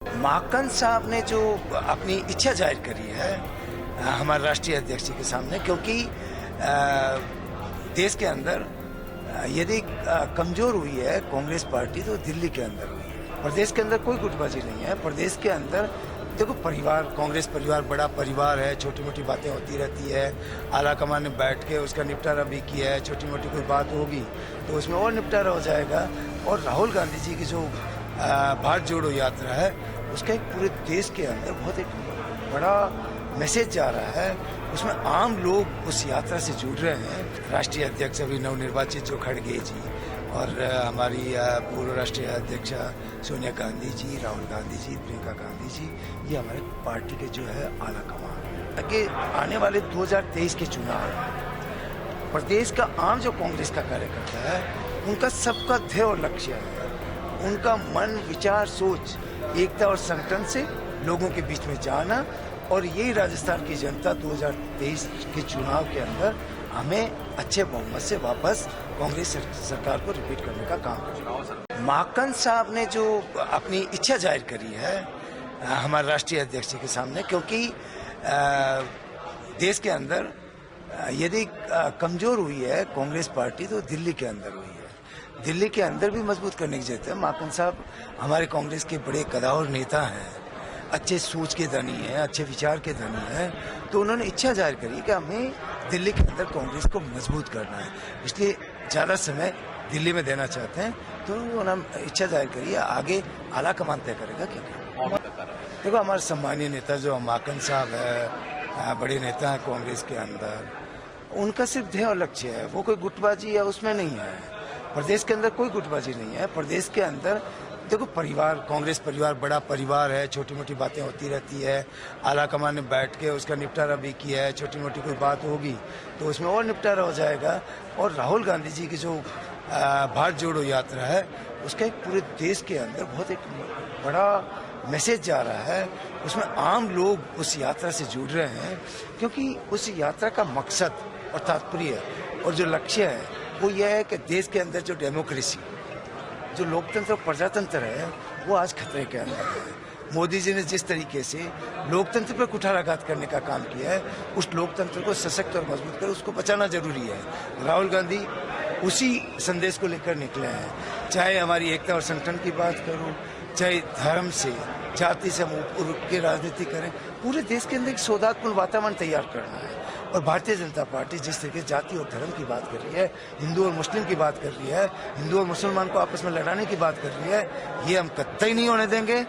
माकन साहब ने जो अपनी इच्छा जाहिर करी है हमारे राष्ट्रीय अध्यक्ष जी के सामने, क्योंकि देश के अंदर यदि कमजोर हुई है कांग्रेस पार्टी तो दिल्ली के अंदर हुई है। प्रदेश के अंदर कोई गुटबाजी नहीं है। प्रदेश के अंदर देखो, परिवार, कांग्रेस परिवार बड़ा परिवार है, छोटी मोटी बातें होती रहती है। आला कमान ने बैठ के उसका निपटारा भी किया है। छोटी मोटी कोई बात होगी तो उसमें और निपटारा हो जाएगा। और राहुल गांधी जी की जो भारत जोड़ो यात्रा है, उसका एक पूरे देश के अंदर बहुत एक बड़ा मैसेज जा रहा है। उसमें आम लोग उस यात्रा से जुड़ रहे हैं। राष्ट्रीय अध्यक्ष अभी नवनिर्वाचित जो खड़गे जी और हमारी पूर्व राष्ट्रीय अध्यक्ष सोनिया गांधी जी, राहुल गांधी जी, प्रियंका गांधी जी, ये हमारे पार्टी के जो है आला कमान। आगे आने वाले 2023 के चुनाव, प्रदेश का आम जो कांग्रेस का कार्यकर्ता है, उनका सबका ध्येय और लक्ष्य है, उनका मन, विचार, सोच एकता और संगठन से लोगों के बीच में जाना। और यही राजस्थान की जनता 2023 के चुनाव के अंदर हमें अच्छे बहुमत से वापस कांग्रेस सरकार को रिपीट करने का काम करेगा। माकन साहब ने जो अपनी इच्छा जाहिर करी है हमारे राष्ट्रीय अध्यक्ष जी के सामने, क्योंकि देश के अंदर यदि कमजोर हुई है कांग्रेस पार्टी तो दिल्ली के अंदर हुई है। दिल्ली के अंदर भी मजबूत करने की जरूरत है। माकन साहब हमारे कांग्रेस के बड़े कदावर नेता हैं, अच्छे सोच के धनी हैं, अच्छे विचार के धनी हैं। तो उन्होंने इच्छा जाहिर करी कि हमें दिल्ली के अंदर कांग्रेस को मजबूत करना है, इसलिए ज़्यादा समय दिल्ली में देना चाहते हैं। तो उन्होंने इच्छा जाहिर करी है, आगे आला कमान तय करेगा क्या। देखो, हमारे सम्मानीय नेता जो माकन साहब है, बड़े नेता हैं कांग्रेस के अंदर, उनका सिर्फ ध्येय और लक्ष्य है, वो कोई गुटबाजी या उसमें नहीं है। प्रदेश के अंदर कोई गुटबाजी नहीं है। प्रदेश के अंदर देखो, परिवार, कांग्रेस परिवार बड़ा परिवार है, छोटी मोटी बातें होती रहती है। आला कमान ने बैठ के उसका निपटारा भी किया है। छोटी मोटी कोई बात होगी तो उसमें और निपटारा हो जाएगा। और राहुल गांधी जी की जो भारत जोड़ो यात्रा है, उसका एक पूरे देश के अंदर बहुत एक बड़ा मैसेज जा रहा है। उसमें आम लोग उस यात्रा से जुड़ रहे हैं, क्योंकि उस यात्रा का मकसद और तात्पर्य और जो लक्ष्य है वो यह है कि देश के अंदर जो डेमोक्रेसी, जो लोकतंत्र और प्रजातंत्र है, वो आज खतरे के अंदर है। मोदी जी ने जिस तरीके से लोकतंत्र पर कुठाराघात करने का काम किया है, उस लोकतंत्र को सशक्त और मजबूत कर उसको बचाना जरूरी है। राहुल गांधी उसी संदेश को लेकर निकले हैं। चाहे हमारी एकता और संगठन की बात करूं, चाहे धर्म से, जाति से हम ऊपर के राजनीति करें, पूरे देश के अंदर एक सौहार्दपूर्ण वातावरण तैयार करना है। और भारतीय जनता पार्टी जिस तरीके जाति और धर्म की बात कर रही है, हिंदू और मुस्लिम की बात कर रही है, हिंदू और मुसलमान को आपस में लड़ाने की बात कर रही है, ये हम कतई नहीं होने देंगे।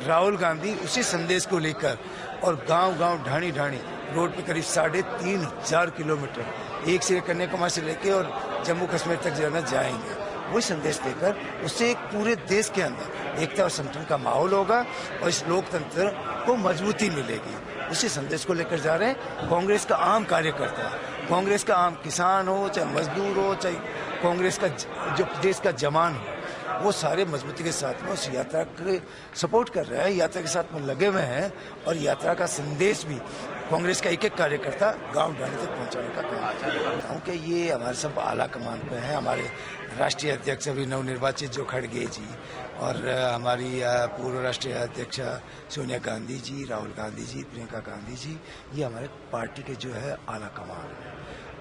राहुल गांधी उसी संदेश को लेकर और गांव-गांव, ढाणी-ढाणी रोड पे करीब 3,500 किलोमीटर एक से कन्याकुमारी से लेके और जम्मू कश्मीर तक जाना जाएंगे। वही संदेश देकर उससे एक पूरे देश के अंदर एकता और संगठन का माहौल होगा और इस लोकतंत्र को मजबूती मिलेगी। उसी संदेश को लेकर जा रहे हैं। कांग्रेस का आम कार्यकर्ता, कांग्रेस का आम किसान हो, चाहे मजदूर हो, चाहे कांग्रेस का जो देश का जवान हो, वो सारे मजबूती के साथ में उस यात्रा के सपोर्ट कर रहे हैं, यात्रा के साथ में लगे हुए हैं। और यात्रा का संदेश भी कांग्रेस का एक एक कार्यकर्ता गांव ढाणी तक पहुंचाने का काम क्योंकि ये हमारे सब आला कमान पे हैं। हमारे राष्ट्रीय अध्यक्ष अभी नवनिर्वाचित जो खड़गे जी और हमारी पूर्व राष्ट्रीय अध्यक्ष सोनिया गांधी जी, राहुल गांधी जी, प्रियंका गांधी जी, ये हमारे पार्टी के जो है आला कमान है।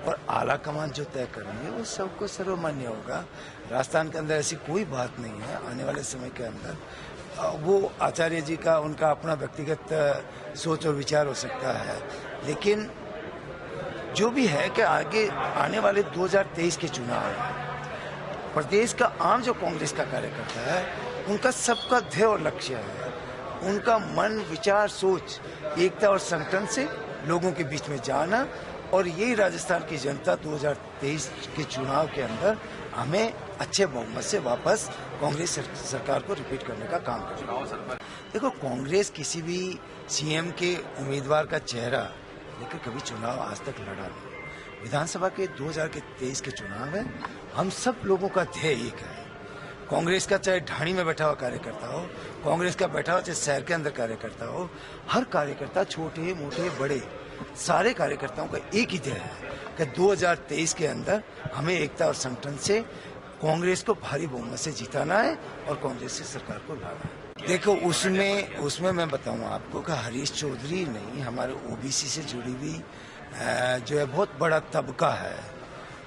और आला कमान जो तय करेंगे वो सबको सर्वमान्य होगा। राजस्थान के अंदर ऐसी कोई बात नहीं है। आने वाले समय के अंदर वो आचार्य जी का, उनका अपना व्यक्तिगत सोच और विचार हो सकता है, लेकिन जो भी है कि आगे आने वाले 2023 के चुनाव, प्रदेश का आम जो कांग्रेस का कार्यकर्ता है, उनका सबका ध्येय और लक्ष्य है, उनका मन, विचार, सोच एकता और संगठन से लोगों के बीच में जाना। और यही राजस्थान की जनता 2023 के चुनाव के अंदर हमें अच्छे बहुमत से वापस कांग्रेस सरकार को रिपीट करने का काम करेगा। देखो, कांग्रेस किसी भी सीएम के उम्मीदवार का चेहरा लेकर कभी चुनाव आज तक लड़ा नहीं। विधानसभा के 2023 के चुनाव है, हम सब लोगों का ध्येय एक है। कांग्रेस का चाहे ढाणी में बैठा हुआ कार्यकर्ता हो, कांग्रेस का बैठा हुआ चाहे शहर के अंदर कार्यकर्ता हो, हर कार्यकर्ता, छोटे मोटे बड़े, सारे कार्यकर्ताओं का एक ही ध्येय है कि 2023 के अंदर हमें एकता और संगठन से कांग्रेस को भारी बहुमत से जिताना है और कांग्रेस से सरकार को लाना है। देखो उसमें मैं बताऊं आपको कि हरीश चौधरी नहीं, हमारे ओबीसी से जुड़ी हुई जो है बहुत बड़ा तबका है।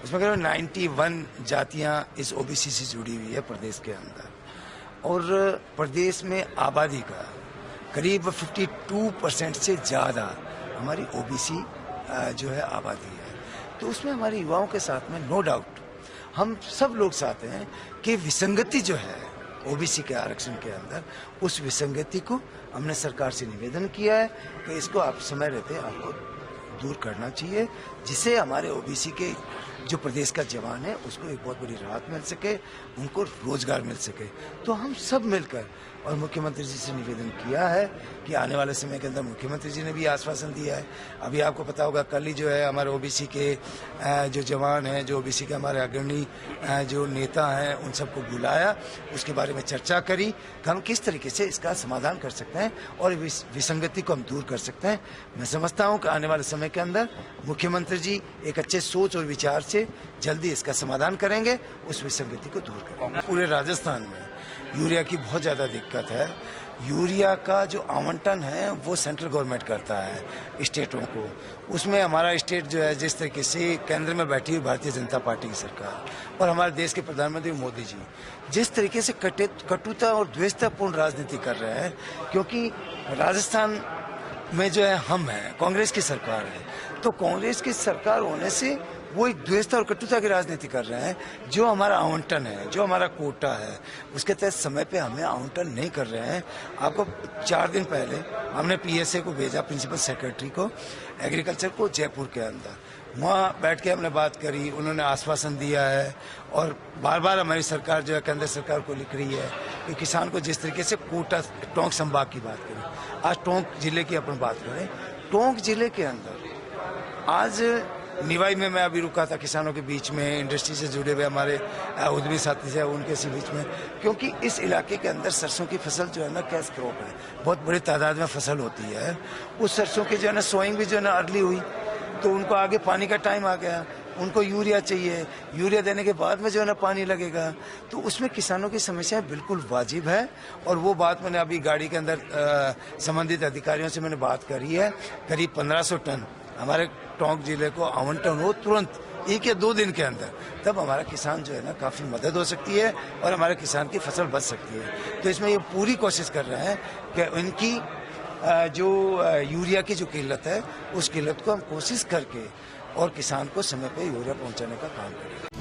उसमें करीब 91 जातियां इस ओबीसी से जुड़ी हुई है प्रदेश के अंदर, और प्रदेश में आबादी का करीब 52% से ज़्यादा हमारी ओबीसी जो है आबादी है। तो उसमें हमारे युवाओं के साथ में नो डाउट हम सब लोग चाहते हैं कि विसंगति जो है ओबीसी के आरक्षण के अंदर, उस विसंगति को हमने सरकार से निवेदन किया है कि इसको आप समय रहते आपको दूर करना चाहिए, जिससे हमारे ओबीसी के जो प्रदेश का जवान है उसको एक बहुत बड़ी राहत मिल सके, उनको रोजगार मिल सके। तो हम सब मिलकर और मुख्यमंत्री जी से निवेदन किया है कि आने वाले समय के अंदर मुख्यमंत्री जी ने भी आश्वासन दिया है। अभी आपको पता होगा कल ही जो है हमारे ओबीसी के जो जवान हैं, जो ओबीसी के हमारे अग्रणी जो नेता हैं, उन सबको बुलाया, उसके बारे में चर्चा करी कि हम किस तरीके से इसका समाधान कर सकते हैं और विसंगति को हम दूर कर सकते हैं। मैं समझता हूँ कि आने वाले समय के अंदर मुख्यमंत्री जी एक अच्छे सोच और विचार से जल्दी इसका समाधान करेंगे, उस विसंगति को दूर करेंगे। पूरे राजस्थान में यूरिया की बहुत ज़्यादा दिक्कत है। यूरिया का जो आवंटन है वो सेंट्रल गवर्नमेंट करता है स्टेटों को। उसमें हमारा स्टेट जो है जिस तरीके से केंद्र में बैठी हुई भारतीय जनता पार्टी की सरकार और हमारे देश के प्रधानमंत्री मोदी जी जिस तरीके से कटुता और द्वेषतापूर्ण राजनीति कर रहे हैं, क्योंकि राजस्थान में जो है हम हैं, कांग्रेस की सरकार है, तो कांग्रेस की सरकार होने से वो एक द्वेषता और कटुता की राजनीति कर रहे हैं। जो हमारा आवंटन है, जो हमारा कोटा है, उसके तहत समय पे हमें आवंटन नहीं कर रहे हैं। आपको 4 दिन पहले हमने पीएसए को भेजा, प्रिंसिपल सेक्रेटरी को, एग्रीकल्चर को, जयपुर के अंदर। वहाँ बैठ के हमने बात करी, उन्होंने आश्वासन दिया है और बार बार हमारी सरकार जो है केंद्र सरकार को लिख रही है कि किसान को जिस तरीके से कोटा, टोंक संभाग की बात करें, आज टोंक जिले की अपन बात करें, टोंक जिले के अंदर आज निवाई में मैं अभी रुका था किसानों के बीच में, इंडस्ट्री से जुड़े हुए हमारे उद्यमी साथी से उनके बीच में, क्योंकि इस इलाके के अंदर सरसों की फसल जो है ना कैश क्रॉप है, बहुत बड़ी तादाद में फसल होती है। उस सरसों की जो है ना सोइंग भी जो है ना अर्ली हुई, तो उनको आगे पानी का टाइम आ गया, उनको यूरिया चाहिए, यूरिया देने के बाद में जो है ना पानी लगेगा, तो उसमें किसानों की समस्याएं बिल्कुल वाजिब है। और वो बात मैंने अभी गाड़ी के अंदर संबंधित अधिकारियों से मैंने बात करी है, करीब 1500 टन हमारे टोंक जिले को आवंटन हो तुरंत 1 या 2 दिन के अंदर, तब हमारा किसान जो है ना काफ़ी मदद हो सकती है और हमारे किसान की फसल बच सकती है। तो इसमें ये पूरी कोशिश कर रहे हैं कि इनकी जो यूरिया की जो किल्लत है, उस किल्लत को हम कोशिश करके और किसान को समय पे यूरिया पहुंचाने का काम करेंगे।